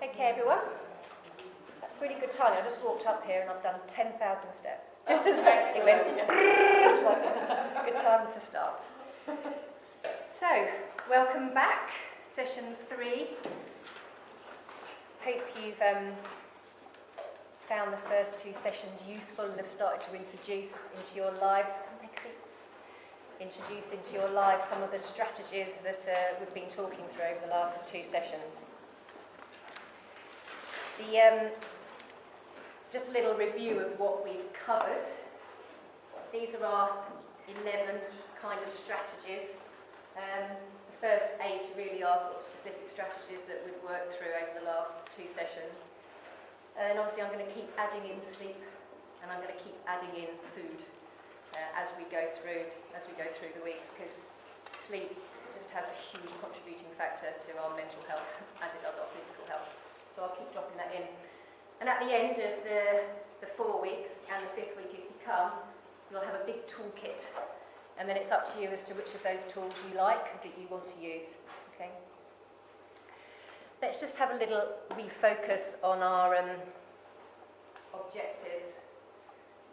Okay, everyone. That's really good timing. I just walked up here and I've done 10,000 steps. Just as Lexi went. It's like a good time to start. So, welcome back. Session 3. Hope you've found the first 2 sessions useful and have started to introduce into your lives. Introduce into your lives some of the strategies that we've been talking through over the last 2 sessions. Just a little review of what we've covered. These are our 11 kind of strategies. The first 8 really are sort of specific strategies that we've worked through over the last 2 sessions. And obviously I'm going to keep adding in sleep and I'm going to keep adding in food as we go through the weeks, because sleep just has a huge contributing factor to our mental health as it does our physical health. So I'll keep dropping that in. And at the end of the 4 weeks and the 5th week, if you come, you'll have a big toolkit. And then it's up to you as to which of those tools you like that you want to use. Okay. Let's just have a little refocus on our objectives.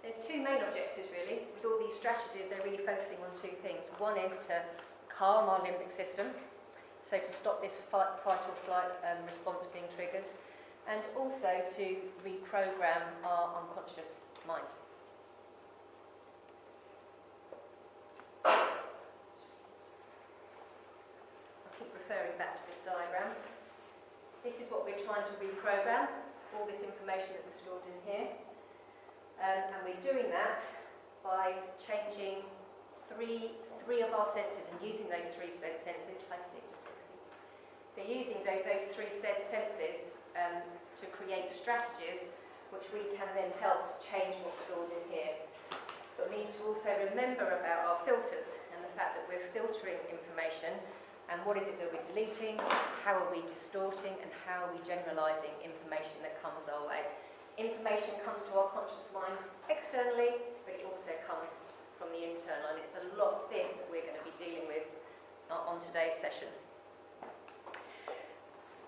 There's 2 main objectives really. With all these strategies, they're really focusing on 2 things. One is to calm our limbic system, so to stop this fight or flight response being triggered, and also to reprogram our unconscious mind. I'll keep referring back to this diagram. This is what we're trying to reprogram, all this information that was stored in here. And we're doing that by changing three of our senses and using those 3 senses. So using those 3 senses to create strategies which we can then help to change what's stored in here. But we need to also remember about our filters and the fact that we're filtering information, and what is it that we're deleting, how are we distorting, and how are we generalising information that comes our way. Information comes to our conscious mind externally, but it also comes from the internal, and it's a lot of this that we're going to be dealing with on today's session.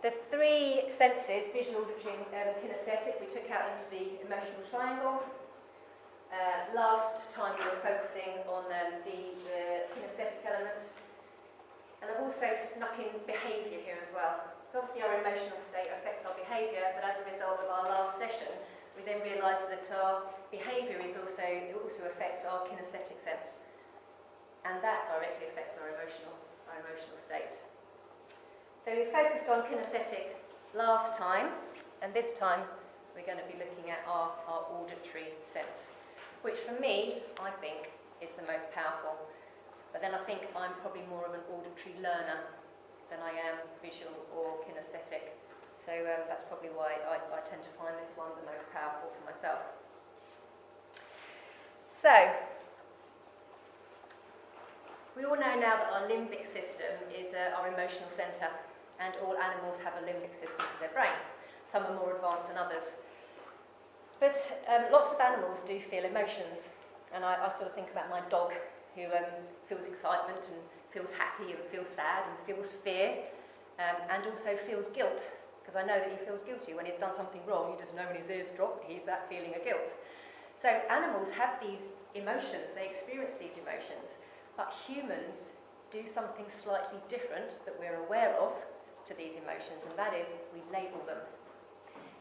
The 3 senses, visual, auditory and kinesthetic, we took out into the emotional triangle. Last time we were focusing on the kinesthetic element, and I've also snuck in behaviour here as well. So obviously our emotional state affects our behaviour, but as a result of our last session, we then realised that our behaviour also affects our kinesthetic sense, and that directly affects our emotional state. So we focused on kinesthetic last time, and this time we're going to be looking at our auditory sense, which for me, I think, is the most powerful. But then I think I'm probably more of an auditory learner than I am visual or kinesthetic. So that's probably why I tend to find this one the most powerful for myself. So, we all know now that our limbic system is our emotional centre, and all animals have a limbic system to their brain. Some are more advanced than others. But lots of animals do feel emotions, and I sort of think about my dog, who feels excitement and feels happy and feels sad and feels fear, and also feels guilt, because I know that he feels guilty when he's done something wrong. He doesn't know when his ears drop, he's that feeling of guilt. So animals have these emotions, they experience these emotions, but humans do something slightly different that we're aware of to these emotions, and that is we label them.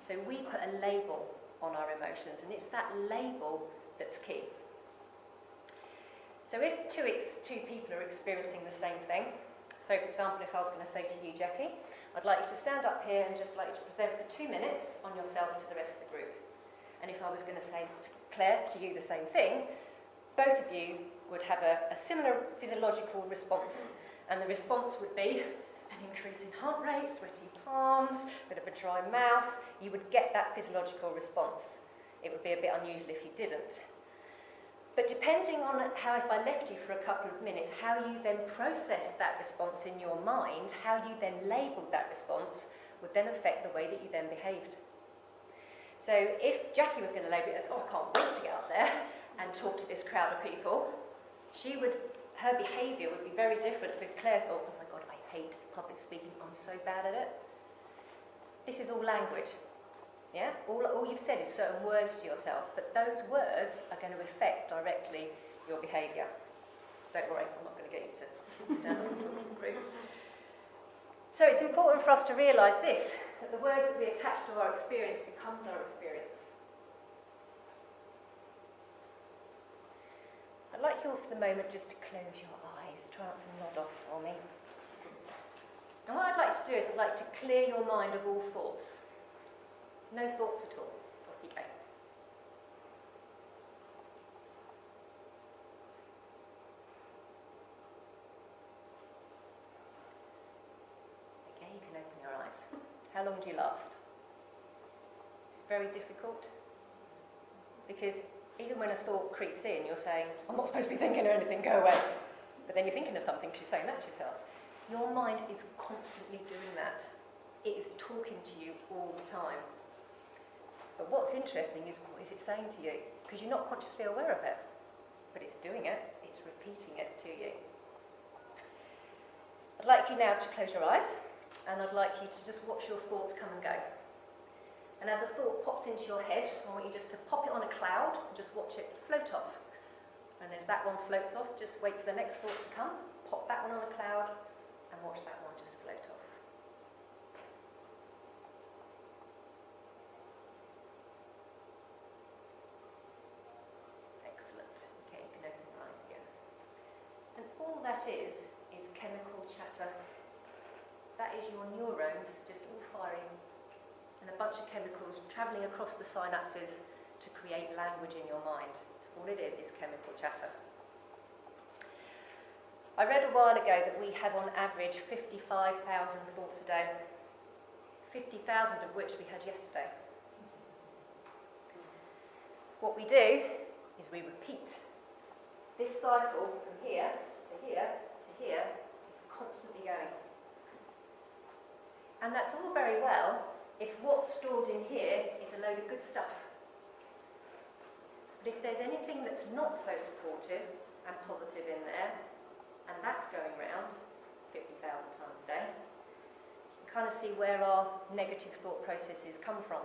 So we put a label on our emotions, and it's that label that's key. So if two people are experiencing the same thing, so for example, if I was going to say to you, Jackie, I'd like you to stand up here and just like you to present for 2 minutes on yourself to the rest of the group. And if I was going to say to Claire, to you the same thing, both of you would have a similar physiological response. And the response would be an increase in heart rate, sweaty palms, a bit of a dry mouth. You would get that physiological response. It would be a bit unusual if you didn't. But depending on how, if I left you for a couple of minutes, how you then processed that response in your mind, how you then labelled that response, would then affect the way that you then behaved. So if Jackie was going to label it as, oh, I can't wait to get up there and talk to this crowd of people, her behaviour would be very different if Claire thought, oh my God, I hate public speaking, I'm so bad at it. This is all language. Yeah? All you've said is certain words to yourself, but those words are going to affect directly your behaviour. Don't worry, I'm not going to get you to stand up and group. So it's important for us to realise this, that the words that we attach to our experience becomes our experience. I'd like you all for the moment just to close your eyes, try not to nod off for me. And what I'd like to do is I'd like to clear your mind of all thoughts. No thoughts at all. Off you go. Okay, you can open your eyes. How long do you last? It's very difficult. Because even when a thought creeps in, you're saying, I'm not supposed to be thinking of anything, go away. But then you're thinking of something because you're saying that to yourself. Your mind is constantly doing that. It is talking to you all the time. But what's interesting is, what is it saying to you? Because you're not consciously aware of it. But it's doing it. It's repeating it to you. I'd like you now to close your eyes. And I'd like you to just watch your thoughts come and go. And as a thought pops into your head, I want you just to pop it on a cloud and just watch it float off. And as that one floats off, just wait for the next thought to come. Pop that one on a cloud and watch that one just float off. All that is chemical chatter. That is your neurons just all firing and a bunch of chemicals travelling across the synapses to create language in your mind. That's all it is chemical chatter. I read a while ago that we have on average 55,000 thoughts a day, 50,000 of which we had yesterday. What we do is we repeat this cycle from here to here to here is constantly going. And that's all very well if what's stored in here is a load of good stuff. But if there's anything that's not so supportive and positive in there, and that's going round 50,000 times a day, you can kind of see where our negative thought processes come from.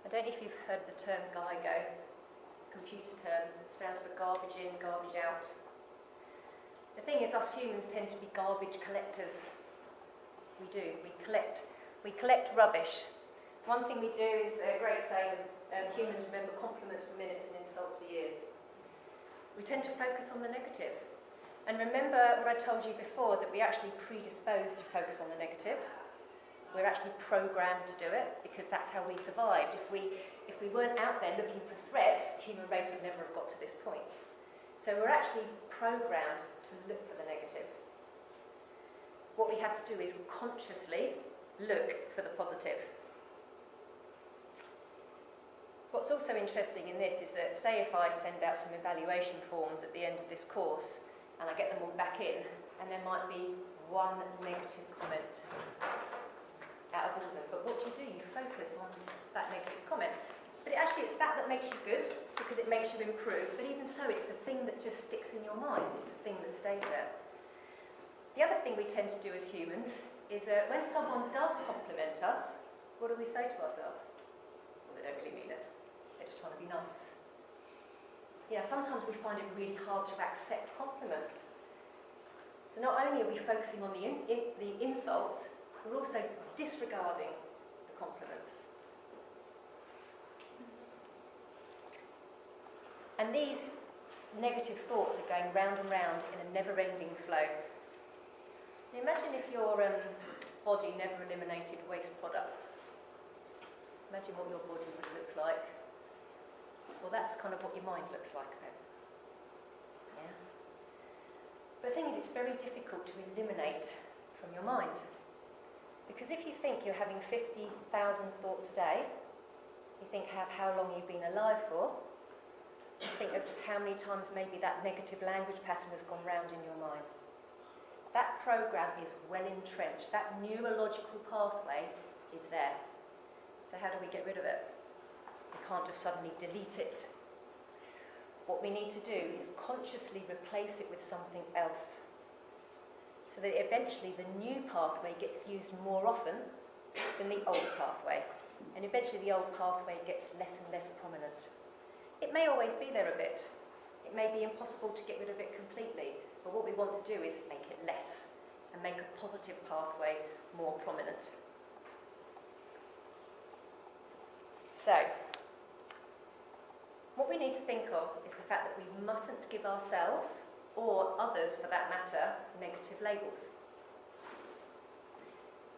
I don't know if you've heard the term GIGO, computer term. It stands for garbage in, garbage out. The thing is, us humans tend to be garbage collectors. We do. We collect rubbish. One thing we do is a great saying, humans remember compliments for minutes and insults for years. We tend to focus on the negative. And remember what I told you before, that we're actually predisposed to focus on the negative. We're actually programmed to do it because that's how we survived. If we weren't out there looking for threats, the human race would never have got to this point. So we're actually programmed to look for the negative. What we have to do is consciously look for the positive. What's also interesting in this is that, say if I send out some evaluation forms at the end of this course and I get them all back in, and there might be one negative comment out of all of them. But what do? You focus on that negative comment. But it's that makes you good, because it makes you improve. But even so, it's the thing that just sticks in your mind. It's the thing that stays there. The other thing we tend to do as humans is when someone does compliment us, what do we say to ourselves? Well, they don't really mean it. They're just trying to be nice. Yeah, sometimes we find it really hard to accept compliments. So not only are we focusing on the insults, we're also disregarding the compliments. And these negative thoughts are going round and round in a never-ending flow. Imagine if your body never eliminated waste products. Imagine what your body would look like. Well, that's kind of what your mind looks like then. Yeah? But the thing is, it's very difficult to eliminate from your mind. Because if you think you're having 50,000 thoughts a day, you think of how long you've been alive for, you think of how many times maybe that negative language pattern has gone round in your mind. That program is well entrenched. That neurological pathway is there. So how do we get rid of it? We can't just suddenly delete it. What we need to do is consciously replace it with something else, so that eventually the new pathway gets used more often than the old pathway. And eventually the old pathway gets less and less prominent. It may always be there a bit. It may be impossible to get rid of it completely, but what we want to do is make it less and make a positive pathway more prominent. So, what we need to think of is the fact that we mustn't give ourselves, or others for that matter, negative labels.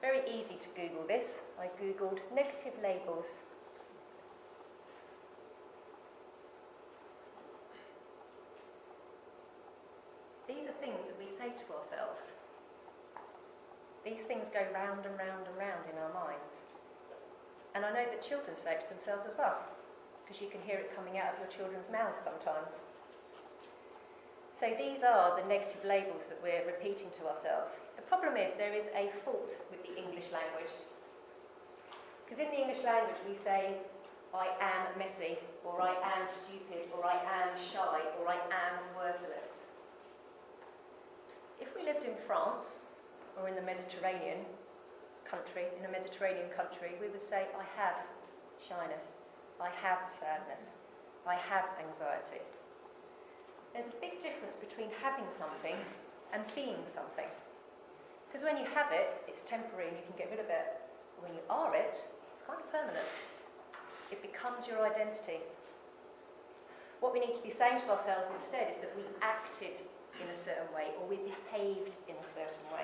Very easy to Google this. I googled negative labels. These are things that we say to ourselves. These things go round and round and round in our minds. And I know that children say it to themselves as well, because you can hear it coming out of your children's mouths sometimes. So these are the negative labels that we're repeating to ourselves. The problem is there is a fault with the English language. Because in the English language we say, I am messy, or I am stupid, or I am shy, or I am worthless. If we lived in France, or in the Mediterranean country, we would say, I have shyness, I have sadness, I have anxiety. There's a big difference between having something and being something. Because when you have it, it's temporary and you can get rid of it. But when you are it, it's kind of permanent. It becomes your identity. What we need to be saying to ourselves instead is that we acted in a certain way, or we behaved in a certain way.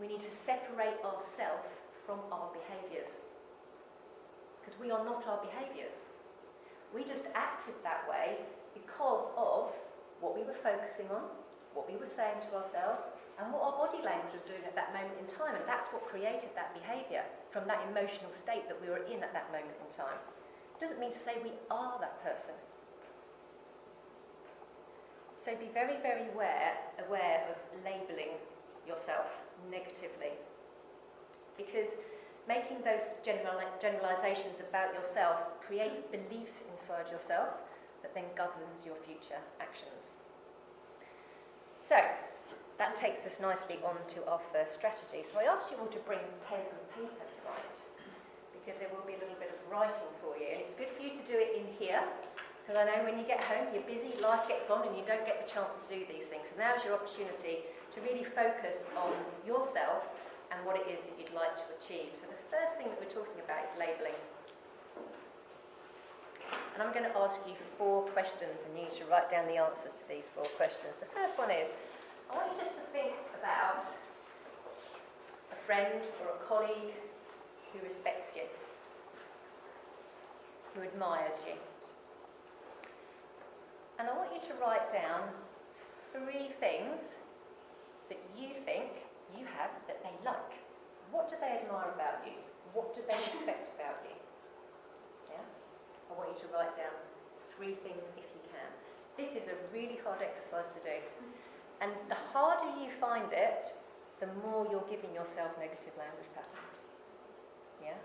We need to separate ourselves from our behaviours. Because we are not our behaviours. We just acted that way because of what we were focusing on, what we were saying to ourselves, and what our body language was doing at that moment in time. And that's what created that behaviour from that emotional state that we were in at that moment in time. It doesn't mean to say we are that person. So be very, very aware of labelling yourself negatively. Because making those generalisations about yourself creates beliefs inside yourself that then governs your future actions. So, that takes us nicely on to our first strategy. So I asked you all to bring pen and paper tonight, because there will be a little bit of writing for you. And it's good for you to do it in here, because I know when you get home, you're busy, life gets on, and you don't get the chance to do these things. So now's your opportunity to really focus on yourself and what it is that you'd like to achieve. So the first thing that we're talking about is labelling. And I'm going to ask you 4 questions, and you need to write down the answers to these 4 questions. The first one is, I want you just to think about a friend or a colleague who respects you, who admires you. And I want you to write down 3 things that you think you have that they like. What do they admire about you? What do they respect about you? Yeah? I want you to write down 3 things if you can. This is a really hard exercise to do. And the harder you find it, the more you're giving yourself negative language patterns. Yeah?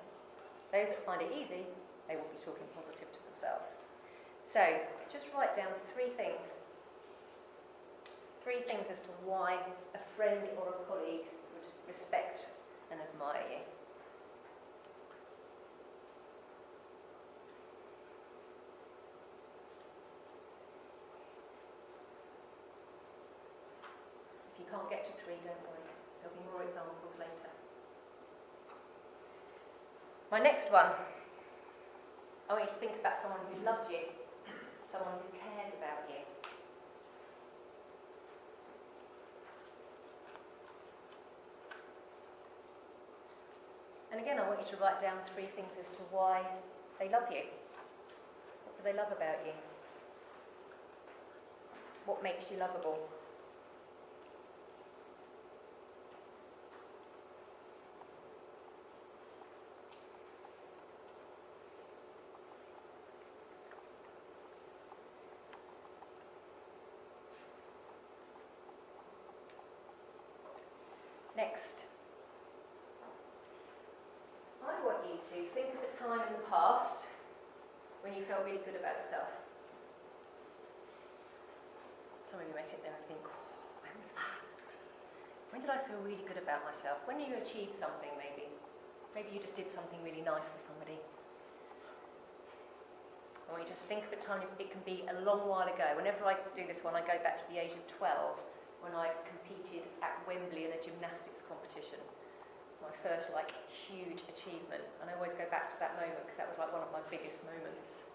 Those that find it easy, they will be talking positive to themselves. So, just write down 3 things. 3 things as to why a friend or a colleague would respect and admire you. If you can't get to 3, don't worry. There'll be more examples later. My next one, I want you to think about someone who loves you, someone who cares about you. And again, I want you to write down 3 things as to why they love you. What do they love about you? What makes you lovable? Next. I want you to think of a time in the past when you felt really good about yourself. Some of you may sit there and think, oh, when was that? When did I feel really good about myself? When you achieved something, maybe. Maybe you just did something really nice for somebody. Or you just think of a time, it can be a long while ago. Whenever I do this one, I go back to the age of 12, when I competed at Wembley in a gymnastics competition. My first, huge achievement. And I always go back to that moment, because that was, one of my biggest moments.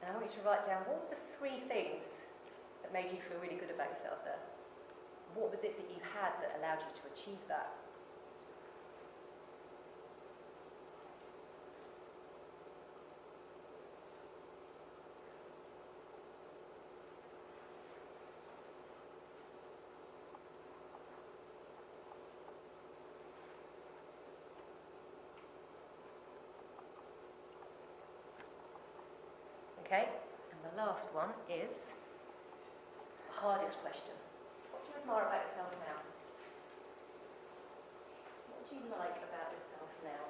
And I want you to write down, what were the 3 things that made you feel really good about yourself there? What was it that you had that allowed you to achieve that? Okay, and the last one is the hardest question. What do you admire about yourself now? What do you like about yourself now?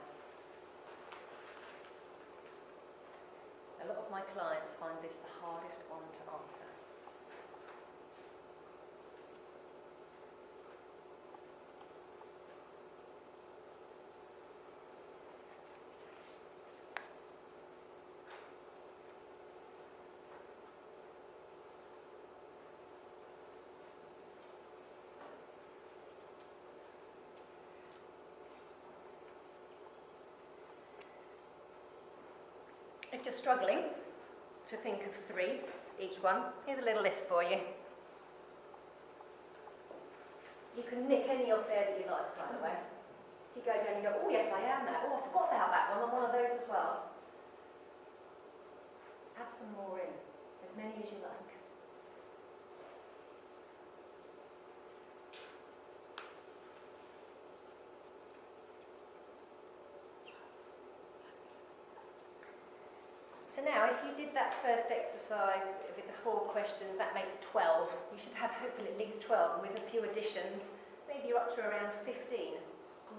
A lot of my clients find this the hardest one to answer. If you're struggling to think of 3, each one, here's a little list for you. You can nick any off there that you like, by the way. If you go down and go, oh yes, I am that. Oh, I forgot about that one. I'm one of those as well. Add some more in, as many as you like. So now, if you did that first exercise with the 4 questions, that makes 12. You should have hopefully at least 12, and with a few additions, maybe you're up to around 15.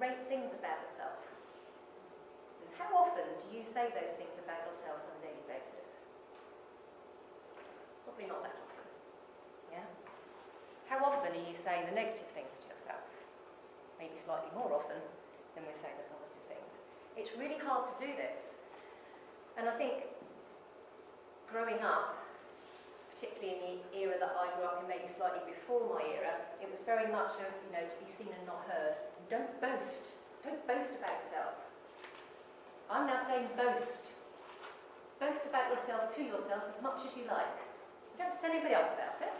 Great things about yourself. And how often do you say those things about yourself on a daily basis? Probably not that often. Yeah? How often are you saying the negative things to yourself? Maybe slightly more often than we're saying the positive things. It's really hard to do this. And I think growing up, particularly in the era that I grew up in, maybe slightly before my era, it was very much of, to be seen and not heard. Don't boast. Don't boast about yourself. I'm now saying boast. Boast about yourself to yourself as much as you like. You don't have to tell anybody else about it.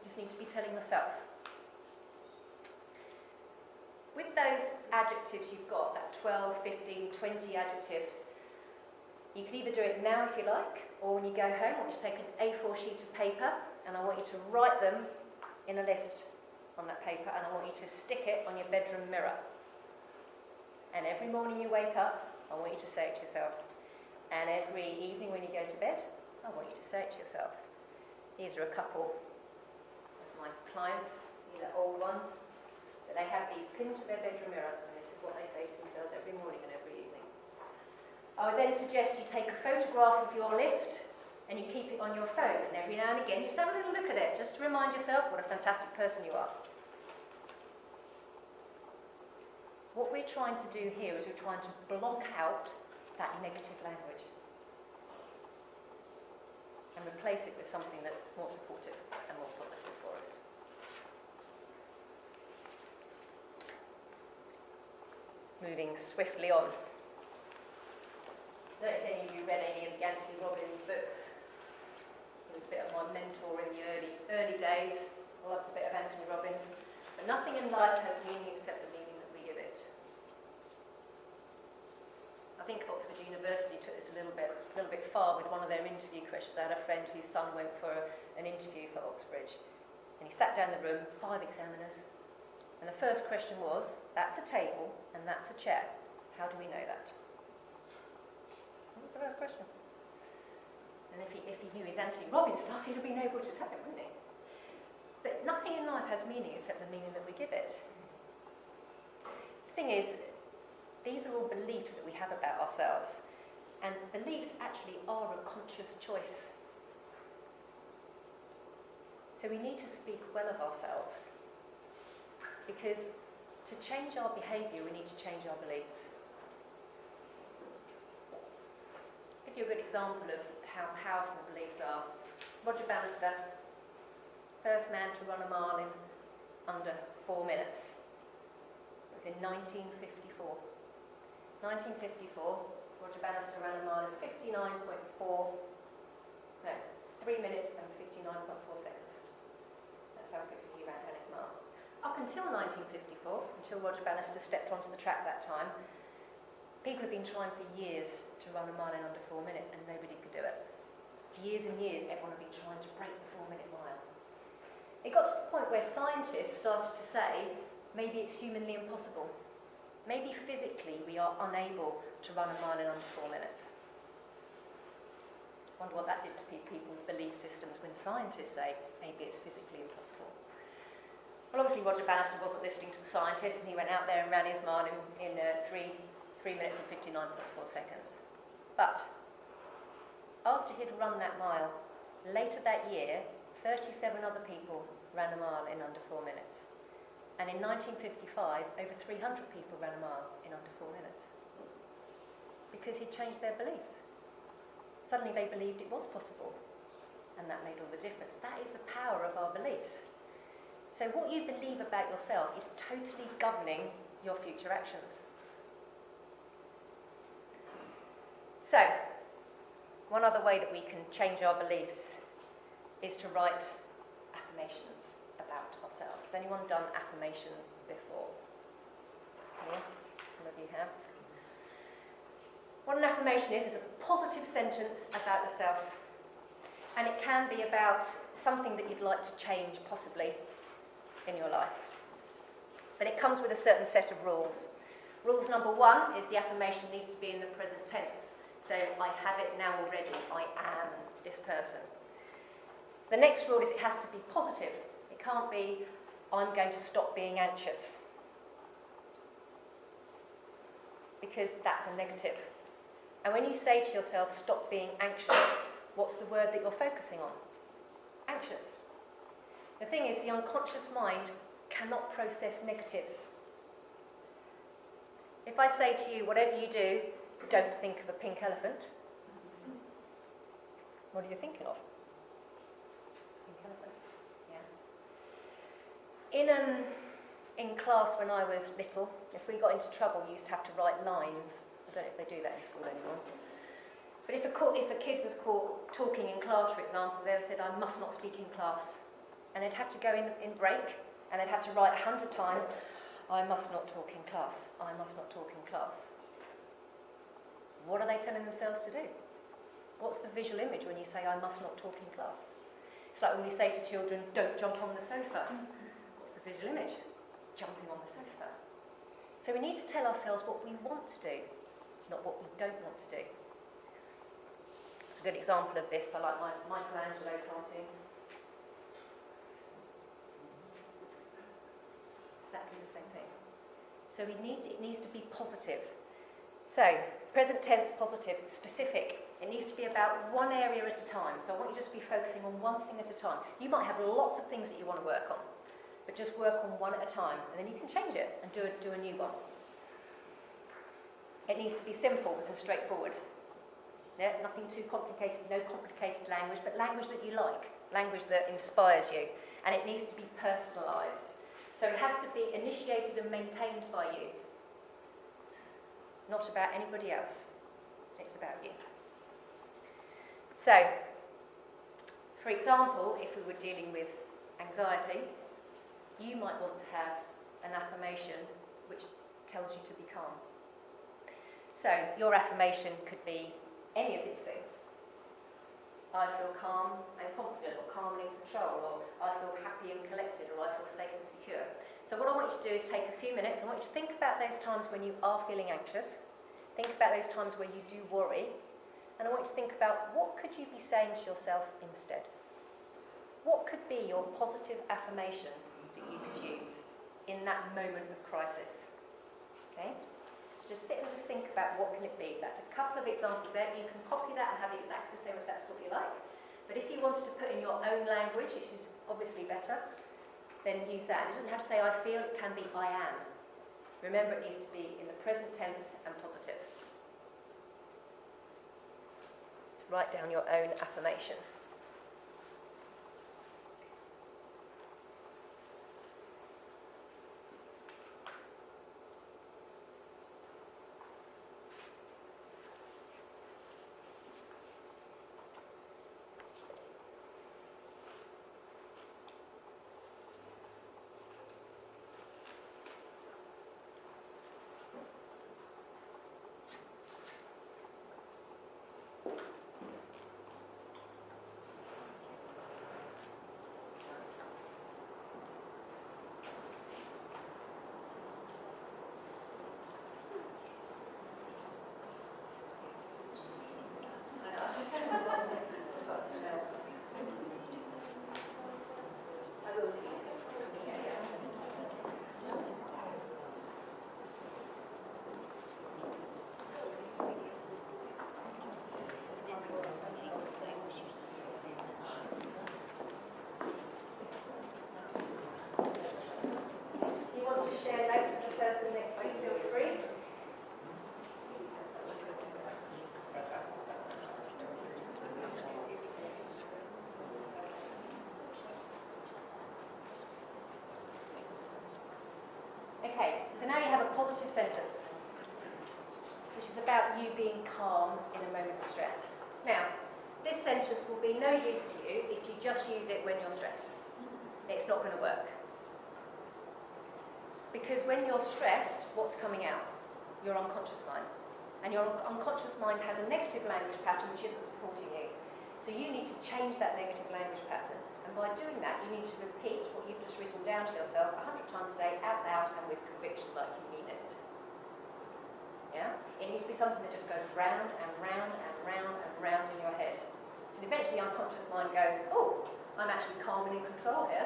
You just need to be telling yourself. With those adjectives you've got, that 12, 15, 20 adjectives, you can either do it now if you like, or when you go home, I want you to take an A4 sheet of paper, and I want you to write them in a list on that paper, and I want you to stick it on your bedroom mirror. And every morning you wake up, I want you to say it to yourself. And every evening when you go to bed, I want you to say it to yourself. These are a couple of my clients, these are old ones, but they have these pinned to their bedroom mirror, and this is what they say to themselves every morning and every evening. I would then suggest you take a photograph of your list and you keep it on your phone, and every now and again just have a little look at it, just to remind yourself what a fantastic person you are. What we're trying to do here is we're trying to block out that negative language and replace it with something that's more supportive and more positive for us. Moving swiftly on. I don't know if any of you read any of Anthony Robbins' books. He was a bit of my mentor in the early days. I loved a bit of Anthony Robbins. But nothing in life has meaning except the meaning that we give it. I think Oxford University took this a little bit far with one of their interview questions. I had a friend whose son went for an interview for Oxbridge. And he sat down in the room, 5 examiners. And the first question was, that's a table and that's a chair. How do we know that? That was the first question. And if he knew his Anthony Robbins stuff, he'd have been able to tell it, wouldn't he? But nothing in life life has meaning except the meaning that we give it. The thing is, these are all beliefs that we have about ourselves, and beliefs actually are a conscious choice. So we need to speak well of ourselves, because to change our behaviour, we need to change our beliefs. I'll give you a good example of how powerful beliefs are. Roger Bannister, first man to run a mile in under 4 minutes. It was in 1954. 1954, Roger Bannister ran a mile in 3 minutes and 59.4 seconds. That's how quickly he ran down his mile. Up until 1954, until Roger Bannister stepped onto the track that time, people have been trying for years to run a mile in under 4 minutes and nobody could do it. Years and years, everyone had been trying to break the 4-minute mile. It got to the point where scientists started to say, maybe it's humanly impossible. Maybe physically we are unable to run a mile in under 4 minutes. I wonder what that did to people's belief systems when scientists say maybe it's physically impossible. Well, obviously Roger Bannister wasn't listening to the scientists, and he went out there and ran his mile in 3 minutes and 59.4 seconds. But after he'd run that mile, later that year, 37 other people ran a mile in under 4 minutes. And in 1955, over 300 people ran a mile in under 4 minutes. Because he'd changed their beliefs. Suddenly they believed it was possible. And that made all the difference. That is the power of our beliefs. So what you believe about yourself is totally governing your future actions. So, one other way that we can change our beliefs is to write affirmations about ourselves. Has anyone done affirmations before? Yes, some of you have. What an affirmation is a positive sentence about yourself. And it can be about something that you'd like to change, possibly, in your life. But it comes with a certain set of rules. Rules number 1 is the affirmation needs to be in the present tense. So, I have it now already. I am this person. The next rule is it has to be positive. It can't be, I'm going to stop being anxious. Because that's a negative. And when you say to yourself, stop being anxious, what's the word that you're focusing on? Anxious. The thing is, the unconscious mind cannot process negatives. If I say to you, whatever you do, don't think of a pink elephant, what are you thinking of? Pink elephant, yeah. In class when I was little, if we got into trouble, we used to have to write lines. I don't know if they do that in school anymore. But if a kid was caught talking in class, for example, they would say, I must not speak in class. And they'd have to go in break, and they'd have to write 100 times, I must not talk in class. I must not talk in class. What are they telling themselves to do? What's the visual image when you say, I must not talk in class? It's like when we say to children, don't jump on the sofa. What's the visual image? Jumping on the sofa. So we need to tell ourselves what we want to do, not what we don't want to do. It's a good example of this. I like my Michelangelo cartoon. Exactly the same thing. So it needs to be positive. So, present tense, positive, specific. It needs to be about one area at a time. So I want you just to be focusing on one thing at a time. You might have lots of things that you want to work on, but just work on one at a time, and then you can change it and do a new one. It needs to be simple and straightforward. Yeah, nothing too complicated, no complicated language, but language that you like, language that inspires you. And it needs to be personalised. So it has to be initiated and maintained by you. Not about anybody else. It's about you. So, for example, if we were dealing with anxiety, you might want to have an affirmation which tells you to be calm. So, your affirmation could be any of these things. I feel calm and confident, or calmly in control, or I feel happy and collected, or I feel safe and secure. So what I want you to do is take a few minutes. I want you to think about those times when you are feeling anxious. Think about those times where you do worry. And I want you to think about what could you be saying to yourself instead? What could be your positive affirmation that that you could use in that moment of crisis. Okay? So just sit and just think about what can it be. That's a couple of examples there. You can copy that and have it exactly the same if that's what you like. But if you wanted to put in your own language, which is obviously better, then use that. It doesn't have to say I feel, it can be I am. Remember, it needs to be in the present tense and positive. Write down your own affirmation. Share notes with the person next to you, feel free. Okay, so now you have a positive sentence, which is about you being calm in a moment of stress. Now, this sentence will be no use to you if you just use it when you're stressed. It's not going to work. Because when you're stressed, what's coming out? Your unconscious mind. And your unconscious mind has a negative language pattern which isn't supporting you. So you need to change that negative language pattern. And by doing that, you need to repeat what you've just written down to yourself 100 times a day, out loud and with conviction, like you mean it. Yeah? It needs to be something that just goes round and round and round and round in your head. So eventually the unconscious mind goes, oh, I'm actually calm and in control here.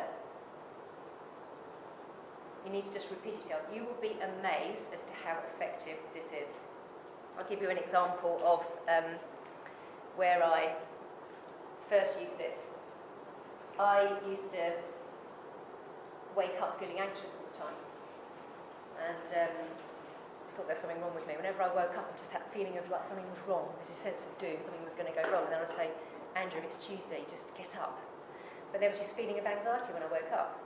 You need to just repeat yourself. You will be amazed as to how effective this is. I'll give you an example of where I first used this. I used to wake up feeling anxious all the time. And I thought there was something wrong with me. Whenever I woke up, I just had a feeling of like something was wrong. There's a sense of doom, something was going to go wrong. And then I'd say, Andrew, it's Tuesday, just get up. But there was this feeling of anxiety when I woke up.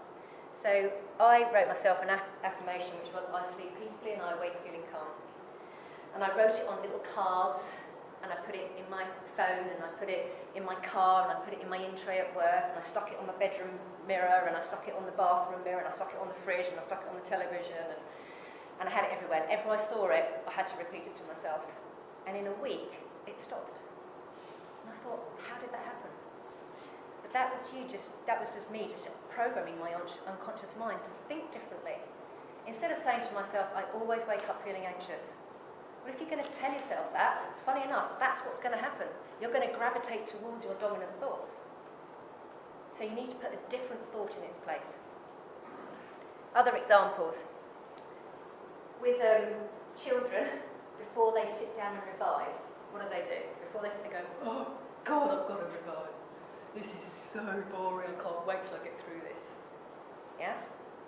So I wrote myself an affirmation which was, I sleep peacefully and I wake feeling calm. And I wrote it on little cards, and I put it in my phone, and I put it in my car, and I put it in my in tray at work, and I stuck it on the bedroom mirror, and I stuck it on the bathroom mirror, and I stuck it on the fridge, and I stuck it on the television, and I had it everywhere. And every time I saw it, I had to repeat it to myself. And in a week, it stopped. And I thought, how did that happen? But that was just me just programming my unconscious mind to think differently. Instead of saying to myself, I always wake up feeling anxious. Well, if you're going to tell yourself that, funny enough, that's what's going to happen. You're going to gravitate towards your dominant thoughts. So you need to put a different thought in its place. Other examples. With children, before they sit down and revise, what do? Before they sit and go, oh, God, I've got to revise. This is so boring, I can't wait till I get through this. Yeah?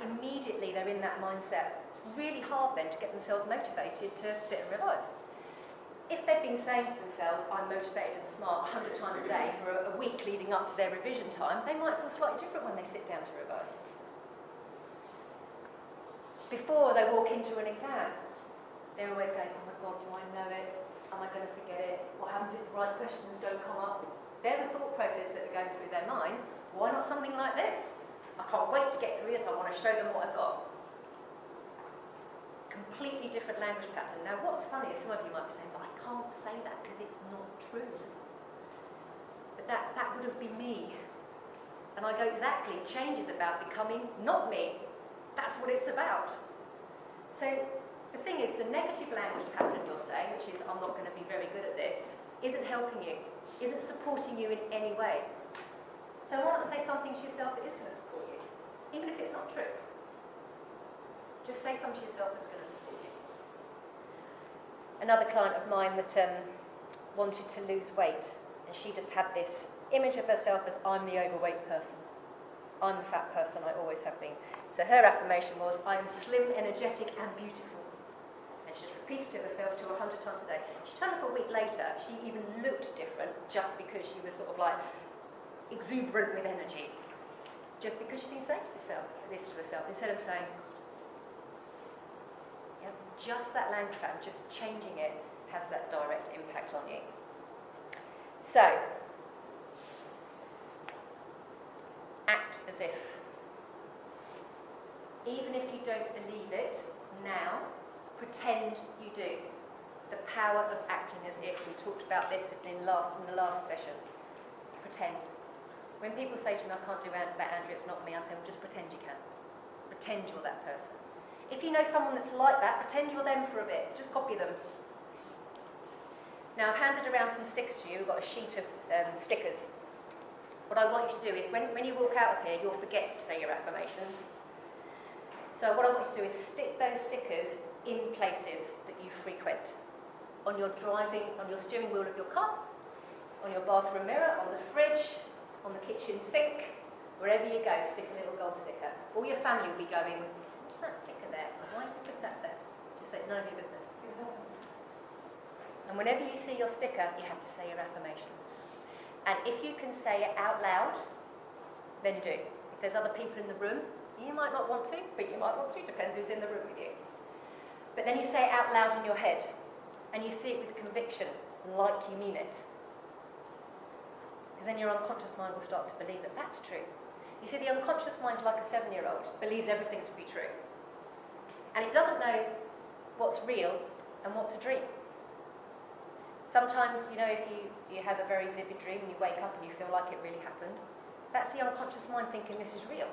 Immediately they're in that mindset. Really hard then to get themselves motivated to sit and revise. If they've been saying to themselves, I'm motivated and smart 100 times a day for a week leading up to their revision time, they might feel slightly different when they sit down to revise. Before they walk into an exam, they're always going, oh my God, do I know it? Am I going to forget it? What happens if the right questions don't come up? They're the thought process that are going through their minds. Why not something like this? I can't wait to get through this. I want to show them what I've got. Completely different language pattern. Now, what's funny is some of you might be saying, but I can't say that because it's not true. But that would have been me. And I go, exactly, change is about becoming not me. That's what it's about. So the thing is, the negative language pattern you're saying, which is, I'm not going to be very good at this, isn't helping you. Isn't supporting you in any way. So why not say something to yourself that is going to support you, even if it's not true? Just say something to yourself that's going to support you. Another client of mine that wanted to lose weight, and she just had this image of herself as, I'm the overweight person. I'm the fat person, I always have been. So her affirmation was, I am slim, energetic and beautiful. And she just repeated it herself to 100 times a day. She turned up a week later, she even looked different just because she was sort of like exuberant with energy. Just because she'd been saying this to herself, instead of saying, yeah, just that language pattern, just changing it has that direct impact on you. So, act as if. Even if you don't believe it now, pretend you do. The power of acting as if. We talked about this in the last session. Pretend. When people say to me, I can't do that, Andrea, it's not me, I say, well, just pretend you can. Pretend you're that person. If you know someone that's like that, pretend you're them for a bit. Just copy them. Now, I've handed around some stickers to you. We've got a sheet of stickers. What I want you to do is, when you walk out of here, you'll forget to say your affirmations. So what I want you to do is stick those stickers in places that you frequent. On your steering wheel of your car, on your bathroom mirror, on the fridge, on the kitchen sink, wherever you go, stick a little gold sticker. All your family will be going, what's that sticker there? Why did you put that there? Just say, none of your business. And whenever you see your sticker, you have to say your affirmations. And if you can say it out loud, then do. If there's other people in the room, you might not want to, but you might want to, depends who's in the room with you. But then you say it out loud in your head, and you see it with conviction, like you mean it. Because then your unconscious mind will start to believe that that's true. You see, the unconscious mind's like a 7-year-old, believes everything to be true. And it doesn't know what's real and what's a dream. Sometimes, you know, if you have a very vivid dream and you wake up and you feel like it really happened, that's the unconscious mind thinking this is real.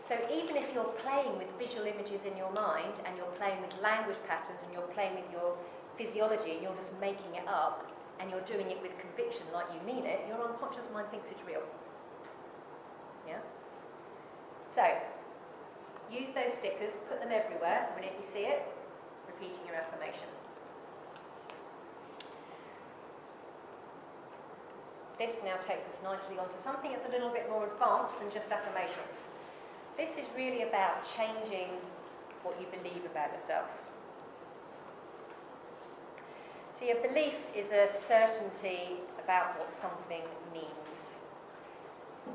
So even if you're playing with visual images in your mind, and you're playing with language patterns, and you're playing with your physiology, and you're just making it up, and you're doing it with conviction like you mean it, your unconscious mind thinks it's real. Yeah? So, use those stickers, put them everywhere, whenever you see it, repeating your affirmation. This now takes us nicely onto something that's a little bit more advanced than just affirmations. This is really about changing what you believe about yourself. See, a belief is a certainty about what something means.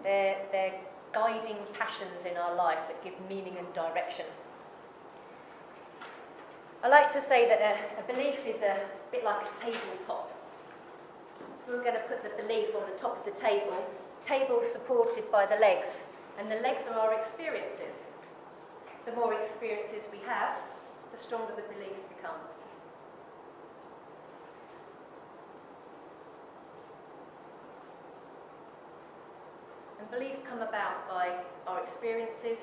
They're guiding passions in our life that give meaning and direction. I like to say that a belief is a bit like a tabletop. We're going to put the belief on the top of the table supported by the legs, and the legs are our experiences. The more experiences we have, the stronger the belief becomes. And beliefs come about by our experiences,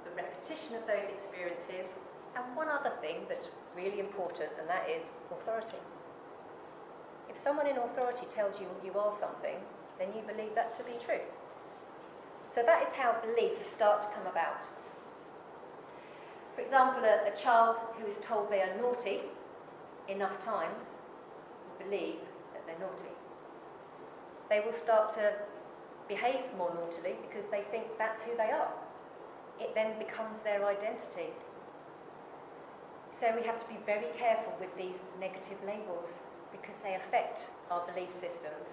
the repetition of those experiences, and one other thing that's really important, and that is authority. If someone in authority tells you you are something, then you believe that to be true. So that is how beliefs start to come about. For example, a child who is told they are naughty enough times will believe that they're naughty. They will start to behave more naughtily because they think that's who they are. It then becomes their identity. So we have to be very careful with these negative labels because they affect our belief systems.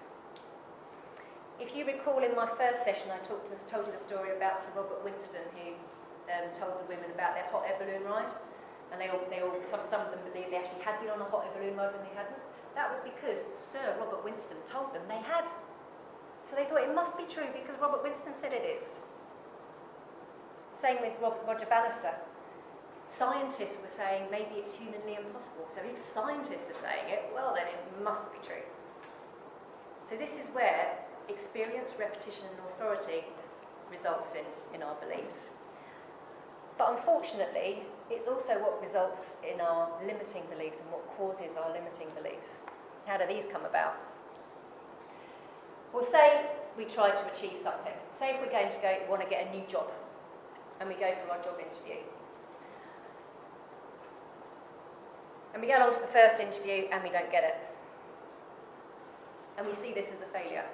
If you recall, in my first session I told you the story about Sir Robert Winston, who told the women about their hot air balloon ride, and some of them believed they actually had been on a hot air balloon ride when they hadn't. That was because Sir Robert Winston told them they had. So they thought it must be true because Robert Winston said it is. Same with Roger Bannister. Scientists were saying maybe it's humanly impossible. So if scientists are saying it, well then it must be true. So this is where experience, repetition and authority results in our beliefs. But unfortunately, it's also what results in our limiting beliefs and what causes our limiting beliefs. How do these come about? Well, say we try to achieve something. Say if we're going to want to get a new job, and we go for our job interview. And we go along to the first interview and we don't get it. And we see this as a failure.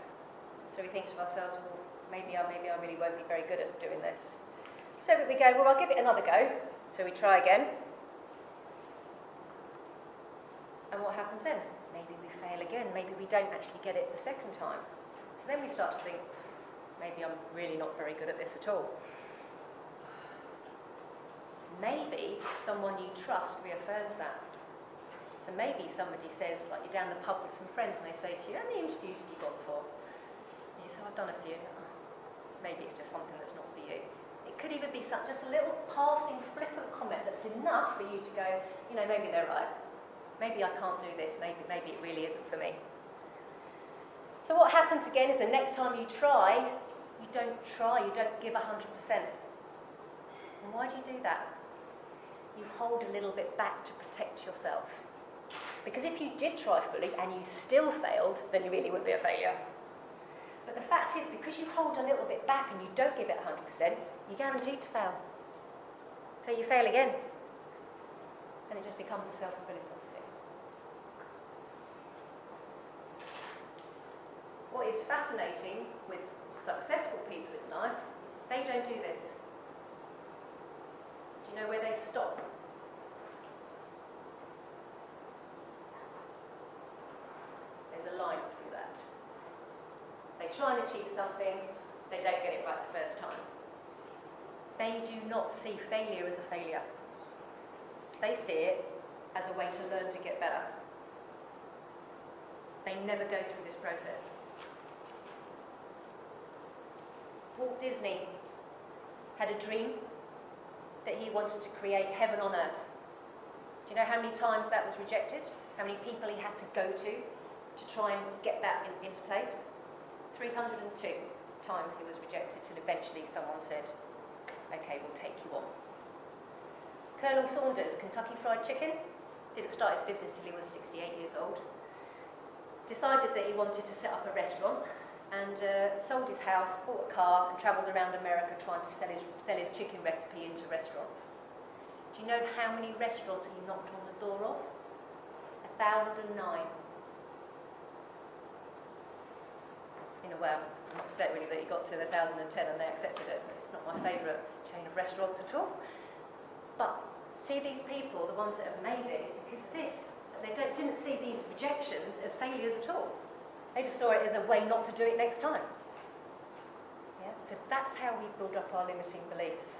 So we think to ourselves, well, maybe I really won't be very good at doing this. So we go, well, I'll give it another go. So we try again. And what happens then? Maybe we fail again. Maybe we don't actually get it the second time. So then we start to think, maybe I'm really not very good at this at all. Maybe someone you trust reaffirms that. So maybe somebody says, like you're down the pub with some friends and they say to you, how many interviews have you got before? And you say, I've done a few. Maybe it's just something that's not for you. It could even be just a little passing flippant comment that's enough for you to go, you know, maybe they're right. Maybe I can't do this. Maybe it really isn't for me. So what happens again is the next time you try, you don't give 100%. And why do you do that? You hold a little bit back to protect yourself. Because if you did try fully and you still failed, then you really would be a failure. But the fact is, because you hold a little bit back and you don't give it 100%, you're guaranteed to fail. So you fail again. And it just becomes a self-fulfilling prophecy. What is fascinating with successful people in life is they don't do this. Do you know where they stop? There's a line through that. They try and achieve something, they don't get it right the first time. They do not see failure as a failure. They see it as a way to learn to get better. They never go through this process. Walt Disney had a dream that he wanted to create heaven on earth. Do you know how many times that was rejected? How many people he had to go to try and get that into place? 302 times he was rejected till eventually someone said, okay, we'll take you on. Colonel Saunders, Kentucky Fried Chicken, didn't start his business till he was 68 years old. Decided that he wanted to set up a restaurant and sold his house, bought a car and travelled around America trying to sell his chicken recipe into restaurants. Do you know how many restaurants he knocked on the door of? 1,009. In a way, I'm upset really that he got to 1,010 and they accepted it. It's not my favourite chain of restaurants at all. But see these people, the ones that have made it, it's because of this. They didn't see these rejections as failures at all. They just saw it as a way not to do it next time. Yeah? So that's how we build up our limiting beliefs.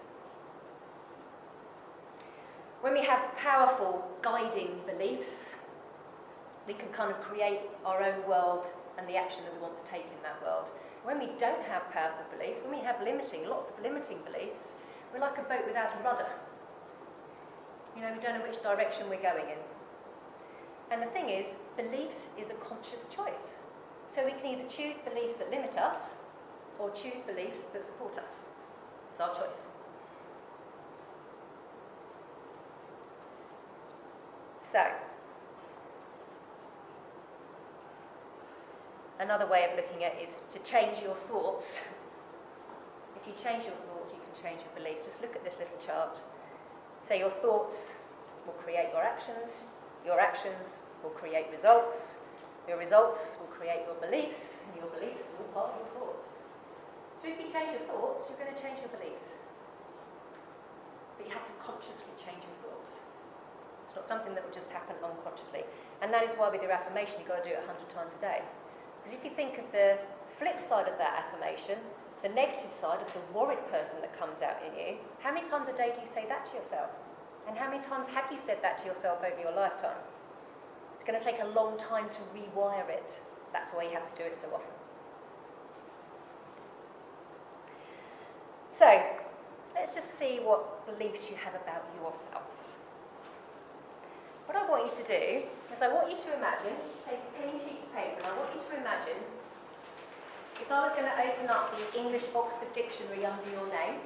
When we have powerful guiding beliefs, we can kind of create our own world and the action that we want to take in that world. When we don't have powerful beliefs, when we have lots of limiting beliefs, we're like a boat without a rudder. You know, we don't know which direction we're going in. And the thing is, beliefs is a conscious choice. So we can either choose beliefs that limit us, or choose beliefs that support us. It's our choice. So, another way of looking at it is to change your thoughts. If you change your thoughts, you can change your beliefs. Just look at this little chart. So your thoughts will create your actions will create results, your results will create your beliefs, and your beliefs will be part of your thoughts. So if you change your thoughts, you're going to change your beliefs. But you have to consciously change your thoughts. It's not something that will just happen unconsciously. And that is why with your affirmation, you've got to do it 100 times a day. Because if you think of the flip side of that affirmation, the negative side of the worried person that comes out in you, how many times a day do you say that to yourself? And how many times have you said that to yourself over your lifetime? It's going to take a long time to rewire it. That's why you have to do it so often. So, let's just see what beliefs you have about yourselves. What I want you to do is I want you to imagine, take a clean sheet of paper, and I want you to imagine if I was going to open up the English Oxford Dictionary under your name,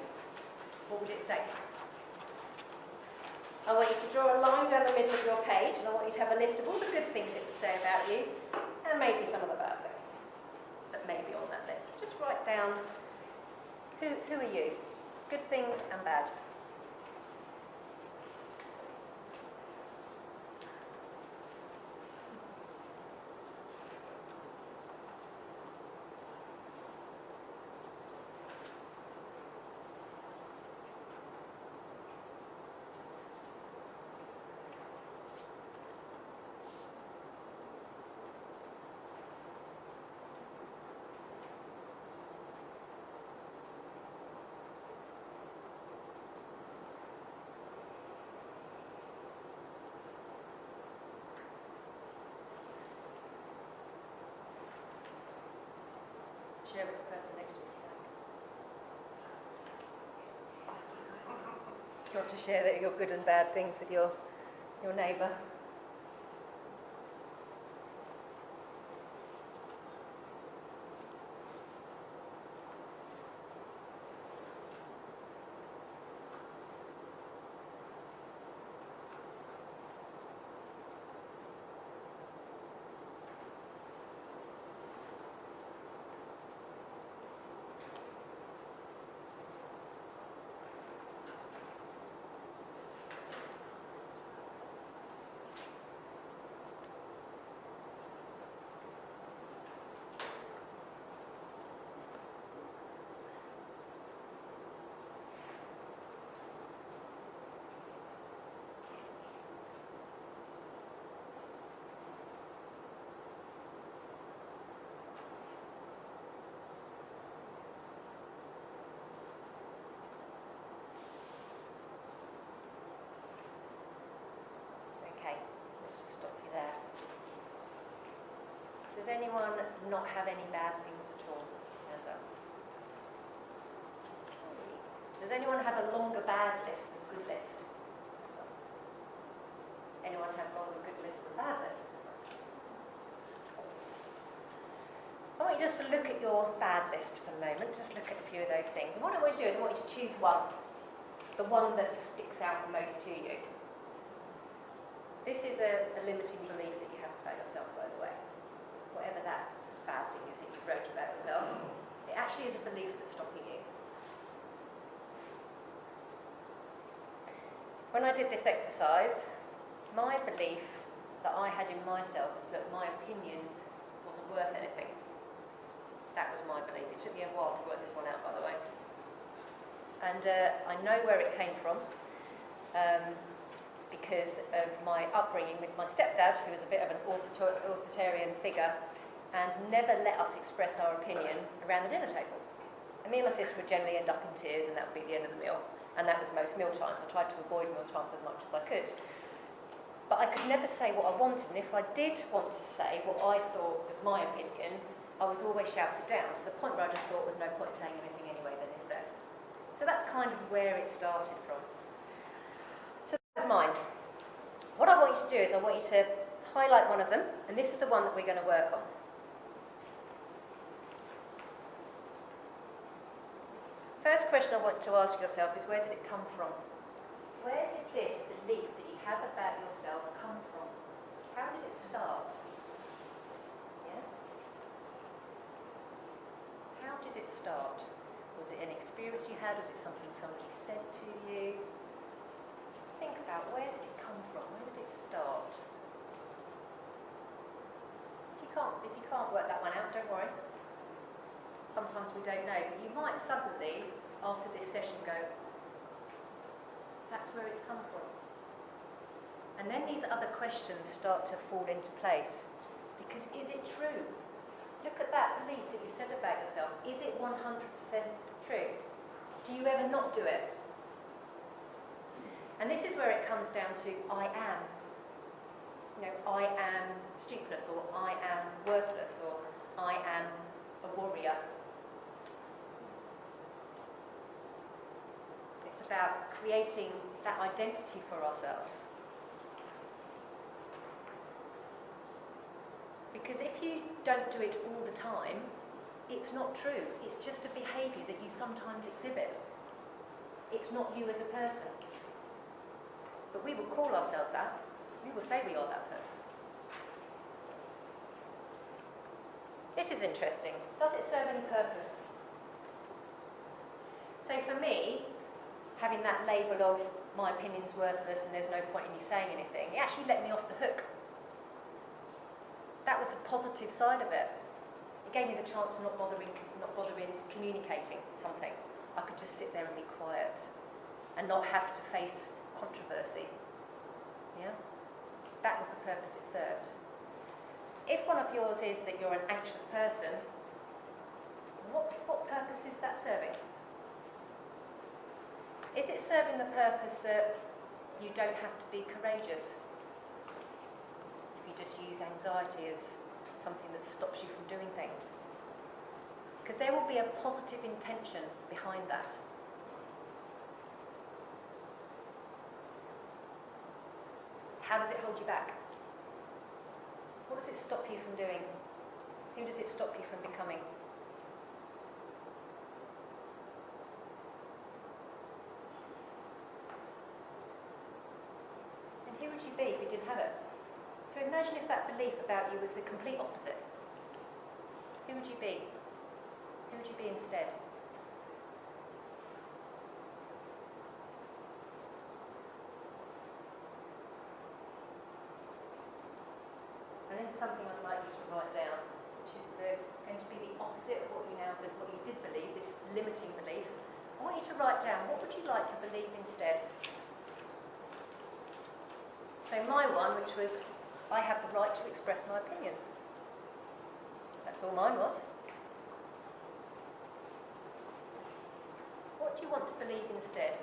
what would it say? I want you to draw a line down the middle of your page, and I want you to have a list of all the good things it would say about you, and maybe some of the bad things that may be on that list. Just write down who are you? Good things and bad. not to share your good and bad things with your neighbour. Okay, let's just stop you there. Does anyone not have any bad things at all? Hands up. Does anyone have a longer bad list than good list? Anyone have longer good list than bad list? I want you just to look at your bad list for a moment, just look at a few of those things. And what I want you to do is I want you to choose one, the one that sticks out the most to you. This is a limiting belief that you have about yourself, by the way. Whatever that bad thing is that you wrote about yourself, it actually is a belief that's stopping you. When I did this exercise, my belief that I had in myself was that my opinion wasn't worth anything. That was my belief. It took me a while to work this one out, by the way. And I know where it came from. Because of my upbringing with my stepdad, who was a bit of an authoritarian figure, and never let us express our opinion around the dinner table. And me and my sister would generally end up in tears, and that would be the end of the meal. And that was most meal times. I tried to avoid meal times as much as I could. But I could never say what I wanted, and if I did want to say what I thought was my opinion, I was always shouted down, to the point where I just thought there's no point saying anything anyway, then, is there? So that's kind of where it started from. Mine. What I want you to do is I want you to highlight one of them, and this is the one that we're going to work on. First question I want you to ask yourself is, where did it come from? Where did this belief that you have about yourself come from? How did it start? Yeah? How did it start? Was it an experience you had? Was it something somebody said to you? Think about, where did it come from? Where did it start? If you can't work that one out, don't worry. Sometimes we don't know, but you might suddenly, after this session, go, that's where it's come from. And then these other questions start to fall into place. Because is it true? Look at that belief that you said about yourself. Is it 100% true? Do you ever not do it? And this is where it comes down to I am. You know, I am stupidless, or I am worthless, or I am a warrior. It's about creating that identity for ourselves. Because if you don't do it all the time, it's not true. It's just a behaviour that you sometimes exhibit. It's not you as a person. But we will call ourselves that. We will say we are that person. This is interesting. Does it serve any purpose? So for me, having that label of my opinion's worthless and there's no point in me saying anything, it actually let me off the hook. That was the positive side of it. It gave me the chance of not bothering communicating something. I could just sit there and be quiet and not have to face controversy. Yeah? That was the purpose it served. If one of yours is that you're an anxious person, what purpose is that serving? Is it serving the purpose that you don't have to be courageous? If you just use anxiety as something that stops you from doing things? Because there will be a positive intention behind that. How does it hold you back? What does it stop you from doing? Who does it stop you from becoming? And who would you be if you didn't have it? So imagine if that belief about you was the complete opposite. Who would you be? Who would you be instead? And this is something I'd like you to write down, which is going to be the opposite of what you did believe, this limiting belief. I want you to write down, what would you like to believe instead? So my one, which was, I have the right to express my opinion. That's all mine was. What do you want to believe instead?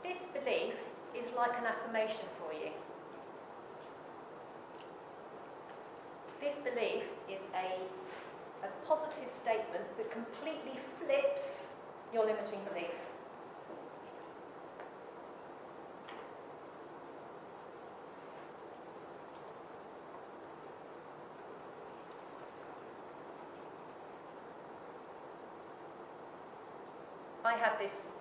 This belief is like an affirmation for you. This belief is a positive statement that completely flips your limiting belief. I had this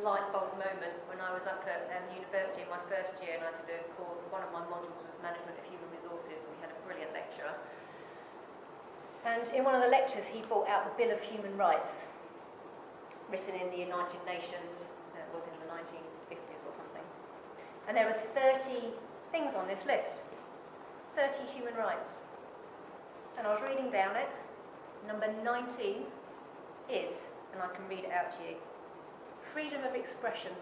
light bulb moment when I was up at university in my first year, and I did a course. One of my modules was Management of Human Resources, and we had a brilliant lecturer. And in one of the lectures, he brought out the Bill of Human Rights, written in the United Nations. It was in the 1950s or something. And there were 30 things on this list, 30 human rights. And I was reading down it. Number 19 is, and I can read it out to you, freedom of expression.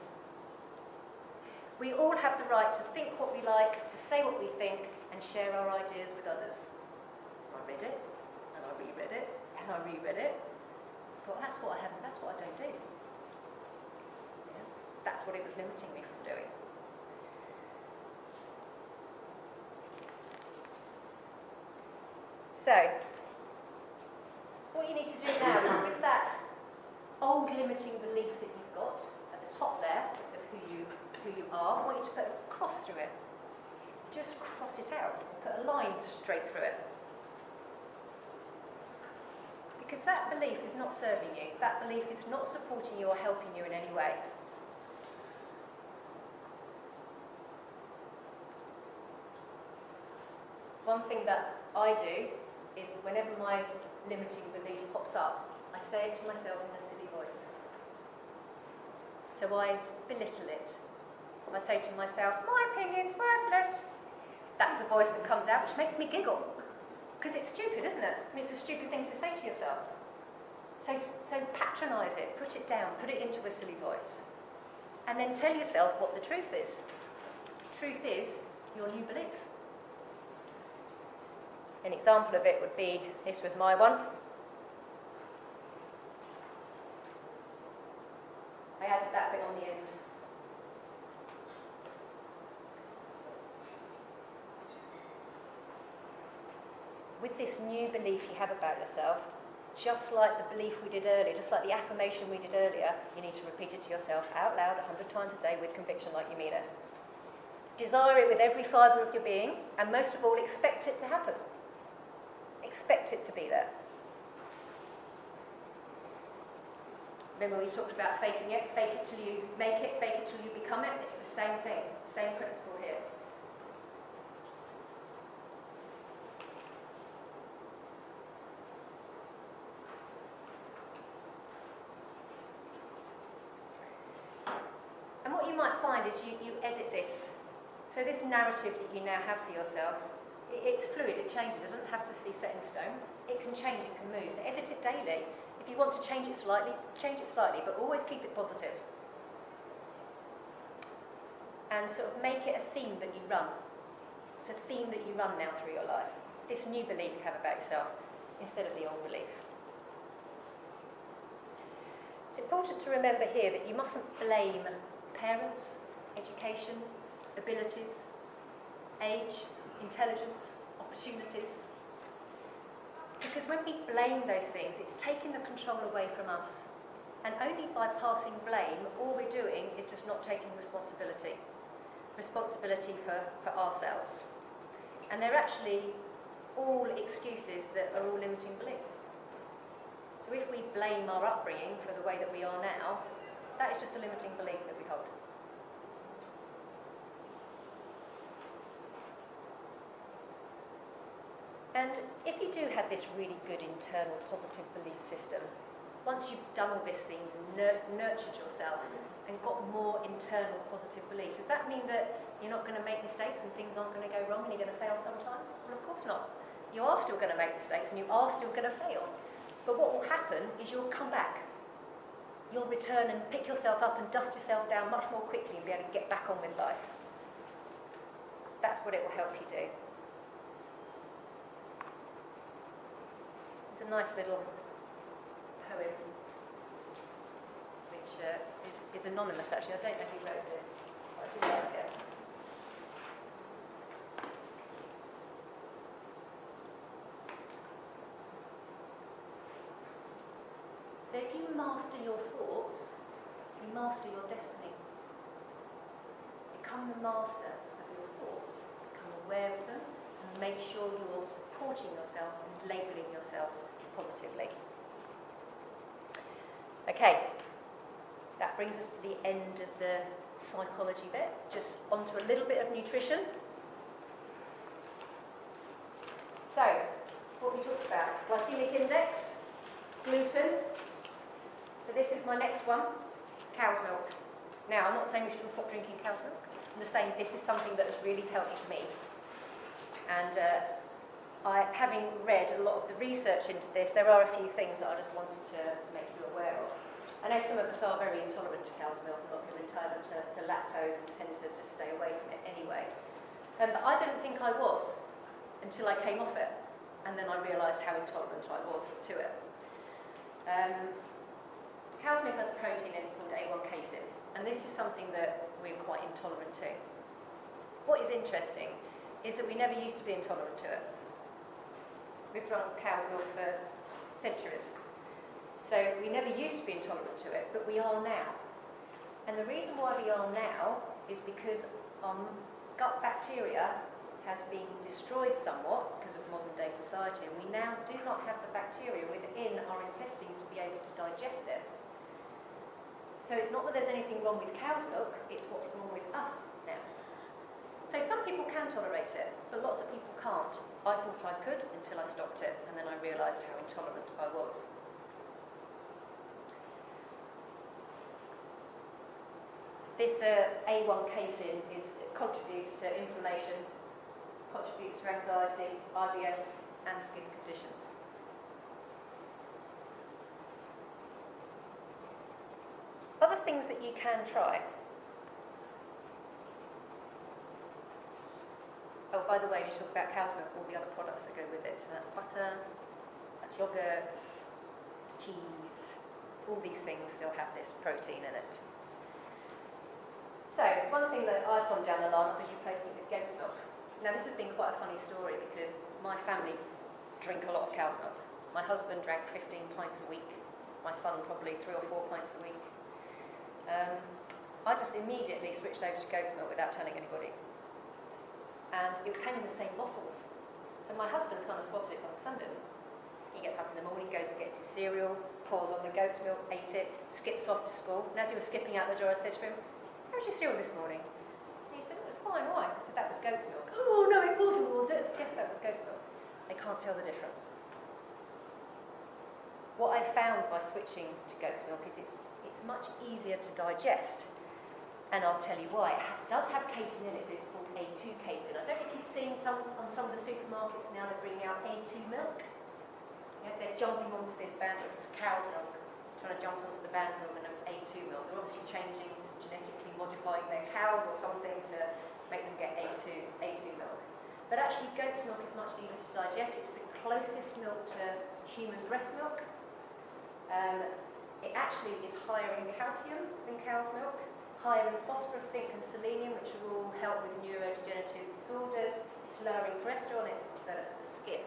We all have the right to think what we like, to say what we think, and share our ideas with others. I read it, and I reread it, and I reread it. I thought, that's what I have, and that's what I don't do. Yeah, that's what it was limiting me from doing. So, what you need to do now is, with that old limiting belief that you've got at the top there of who you are, I want you to put a cross through it. Just cross it out. Put a line straight through it. Because that belief is not serving you. That belief is not supporting you or helping you in any way. One thing that I do is, whenever my limiting belief pops up, I say it to myself in a silly voice. So I belittle it. I say to myself, my opinion's worthless. That's the voice that comes out, which makes me giggle. Because it's stupid, isn't it? I mean, it's a stupid thing to say to yourself. So patronise it, put it down, put it into a silly voice. And then tell yourself what the truth is. The truth is your new belief. An example of it would be, this was my one. I added that bit on the end. With this new belief you have about yourself, just like the belief we did earlier, just like the affirmation we did earlier, you need to repeat it to yourself out loud 100 times a day with conviction, like you mean it. Desire it with every fibre of your being, and most of all, expect it to happen. Expect it to be there. Remember we talked about faking it? Fake it till you make it, fake it till you become it. It's the same thing, same principle here. And what you might find is you edit this. So this narrative that you now have for yourself, it's fluid, it changes, it doesn't have to be set in stone. It can change, it can move. So edit it daily. If you want to change it slightly, but always keep it positive. And sort of make it a theme that you run. It's a theme that you run now through your life. This new belief you have about yourself, instead of the old belief. It's important to remember here that you mustn't blame parents, education, abilities, age, intelligence, opportunities. Because when we blame those things, it's taking the control away from us. And only by passing blame, all we're doing is just not taking responsibility. responsibility for ourselves. And they're actually all excuses that are all limiting beliefs. So if we blame our upbringing for the way that we are now, that is just a limiting belief that we hold. And if you do have this really good internal positive belief system, once you've done all these things and nurtured yourself and got more internal positive belief, does that mean that you're not going to make mistakes and things aren't going to go wrong and you're going to fail sometimes? Well, of course not. You are still going to make mistakes and you are still going to fail. But what will happen is you'll come back. You'll return and pick yourself up and dust yourself down much more quickly and be able to get back on with life. That's what it will help you do. It's a nice little poem which is anonymous actually. I don't know who wrote this, but I do like it. So if you master your thoughts, you master your destiny. Become the master of your thoughts. Become aware of them and make sure you're supporting yourself and labelling yourself positively. Okay, that brings us to the end of the psychology bit. Just onto a little bit of nutrition. So, what we talked about, glycemic index, gluten. So this is my next one, cow's milk. Now, I'm not saying we should all stop drinking cow's milk. I'm just saying this is something that has really helped me. And having read a lot of the research into this, there are a few things that I just wanted to make you aware of. I know some of us are very intolerant to cow's milk. A lot of people are intolerant to lactose and tend to just stay away from it anyway. But I didn't think I was until I came off it. And then I realised how intolerant I was to it. Cow's milk has a protein in it called A1 casein, and this is something that we're quite intolerant to. What is interesting is that we never used to be intolerant to it. We've drunk cow's milk for centuries. So we never used to be intolerant to it, but we are now. And the reason why we are now is because our gut bacteria has been destroyed somewhat because of modern day society, and we now do not have the bacteria within our intestines to be able to digest it. So it's not that there's anything wrong with cow's milk, it's what's wrong with us now. So some people can tolerate it, but lots of people can't. I thought I could until I stopped it, and then I realised how intolerant I was. This A1 casein contributes to inflammation, contributes to anxiety, IBS, and skin conditions. Other things that you can try. Oh, by the way, you talk about cow's milk, all the other products that go with it. So that's butter, that's yogurts, cheese. All these things still have this protein in it. So, one thing that I've gone down the line of is replacing it with goat's milk. Now, this has been quite a funny story because my family drink a lot of cow's milk. My husband drank 15 pints a week. My son probably 3 or 4 pints a week. I just immediately switched over to goat's milk without telling anybody. And it came in the same bottles. So my husband's kind of spotted it on Sunday. He gets up in the morning, goes and gets his cereal, pours on the goat's milk, ate it, skips off to school. And as he was skipping out the door, I said to him, "How's your cereal this morning?" And he said, "It was fine, why?" I said, "That was goat's milk." "Oh, no, it wasn't, was it?" "Yes, that was goat's milk." They can't tell the difference. What I found by switching to goat's milk is it's much easier to digest. And I'll tell you why. It does have casein in it, but it's called A2 casein. I don't know if you've seen on some of the supermarkets now they're bringing out A2 milk. Yeah, they're jumping onto this bandwagon, this cow's milk, trying to jump onto the bandwagon of A2 milk. They're obviously changing, genetically modifying their cows or something to make them get A2 milk. But actually goat's milk is much easier to digest. It's the closest milk to human breast milk. It actually is higher in calcium than cow's milk, higher in phosphorus, zinc and selenium, which will help with neurodegenerative disorders. It's lower in cholesterol and it's better for the skin.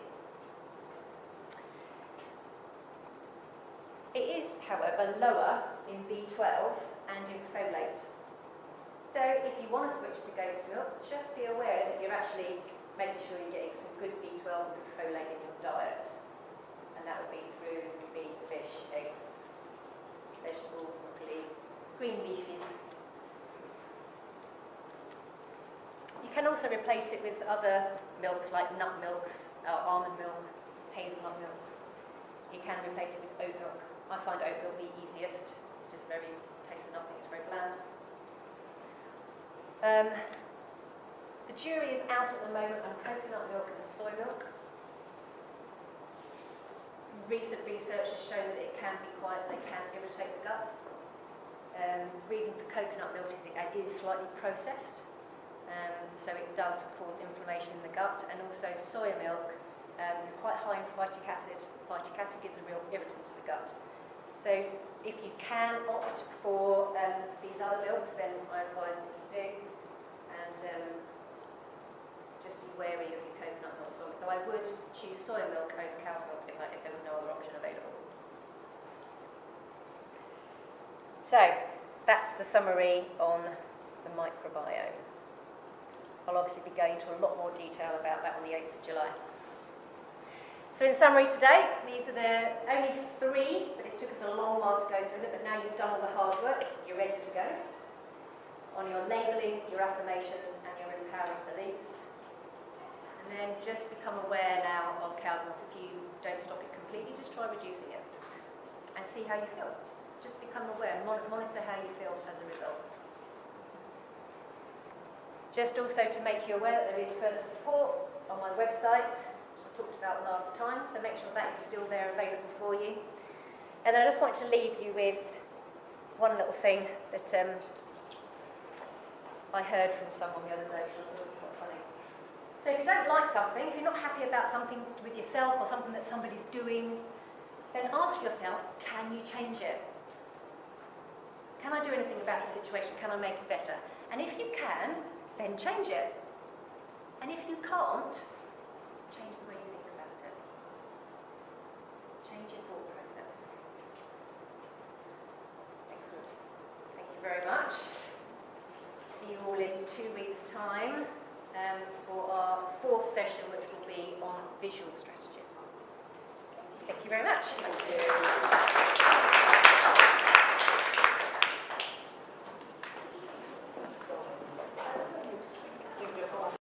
It is, however, lower in B12 and in folate. So if if you want to switch to goat's milk, just be aware that you're actually making sure you're getting some good B12 and good folate in your diet. And that would be through meat, fish, eggs, vegetables, broccoli, green leafies. You can also replace it with other milks like nut milks, almond milk, hazelnut milk. You can replace it with oat milk. I find oat milk the easiest. It's just very tastes nothing, it's very bland. The jury is out at the moment on coconut milk and soy milk. Recent research has shown that they can irritate the gut. The reason for coconut milk is it is slightly processed, so it does cause inflammation in the gut, and also soy milk is quite high in phytic acid. Phytic acid is a real irritant to the gut. So if you can opt for these other milks, then I advise that you do, and just be wary of your coconut milk soy milk. Though I would choose soy milk over cow's milk if there was no other option available. So that's the summary on the microbiome. I'll obviously be going into a lot more detail about that on the 8th of July. So in summary today, these are the only 3, but it took us a long while to go through them, but now you've done all the hard work, you're ready to go. On your labelling, your affirmations and your empowering beliefs. And then just become aware now of cow's milk. If you don't stop it completely, just try reducing it and see how you feel. Just become aware, monitor how you feel as a result. Just also to make you aware that there is further support on my website, talked about last time, so make sure that is still there available for you. And then I just want to leave you with one little thing that I heard from someone the other day, which was really quite funny. So if you don't like something, if you're not happy about something with yourself or something that somebody's doing, then ask yourself, can you change it? Can I do anything about the situation? Can I make it better? And if you can, then change it. And if you can't, change the way you think about it. Change your thought process. Excellent. Thank you very much. See you all in 2 weeks' time for our 4th session, which will be on visual strategies. Thank you very much. Thank you.